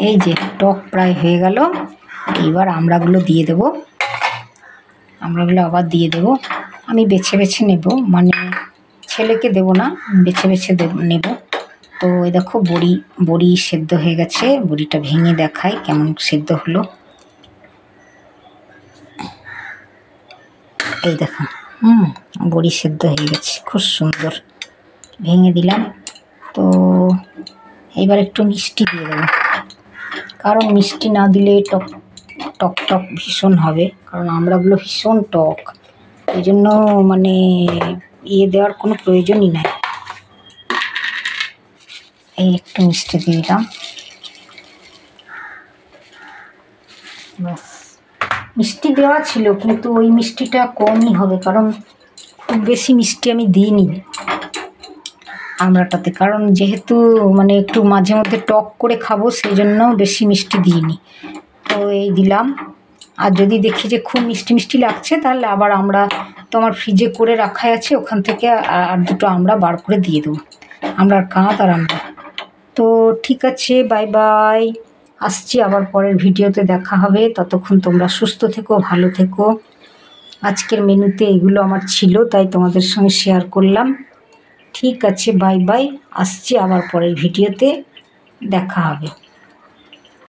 এই যে টক প্রায় হয়ে গেল। এবার আমড়াগুলো দিয়ে দেব। আমড়াগুলো আবার দিয়ে দেব। আমি বেছে বেছে নেব, মানে ছেলেকে দেব না, বেছে বেছে নেব। তো এই দেখো বড়ি সেদ্ধ হয়ে গেছে। বড়িটা ভেঙে দেখাই কেমন সেদ্ধ হলো। এই দেখো, বড়ি সেদ্ধ হয়ে গেছে, খুব সুন্দর ভেঙে দিলাম। তো এবার একটু মিষ্টি দিয়ে দেবো, কারণ মিষ্টি না দিলে টক টক টক ভীষণ হবে, কারণ আমড়াগুলো ভীষণ টক। এই জন্য মানে দেওয়ার কোনো প্রয়োজনই নাই। এই একটু মিষ্টি দিয়ে দিলাম, ব্যাস। মিষ্টি দেওয়া ছিল, কিন্তু ওই মিষ্টিটা কমই হবে, কারণ খুব বেশি মিষ্টি আমি দিইনি আমড়াটাতে, কারণ যেহেতু মানে একটু মাঝে মধ্যে টক করে খাবো, সেই জন্য বেশি মিষ্টি দিইনি। তো এই দিলাম। আর যদি দেখি যে খুব মিষ্টি মিষ্টি লাগছে, তাহলে আবার আমড়া তো আমার ফ্রিজে করে রাখাই আছে, ওখান থেকে আর দুটো আমড়া বার করে দিয়ে দেবো। আমড়ার কাঁধ আর আমড়া। তো ঠিক আছে, বাই বাই। আসছি আবার পরের ভিডিওতে দেখা হবে। ততক্ষণ তোমরা সুস্থ থেকো, ভালো থেকো। আজকের মেনুতে এগুলো আমার ছিল, তাই তোমাদের সঙ্গে শেয়ার করলাম। ঠিক আছে, বাই বাই। আসছি আবার পরের ভিডিওতে দেখা হবে।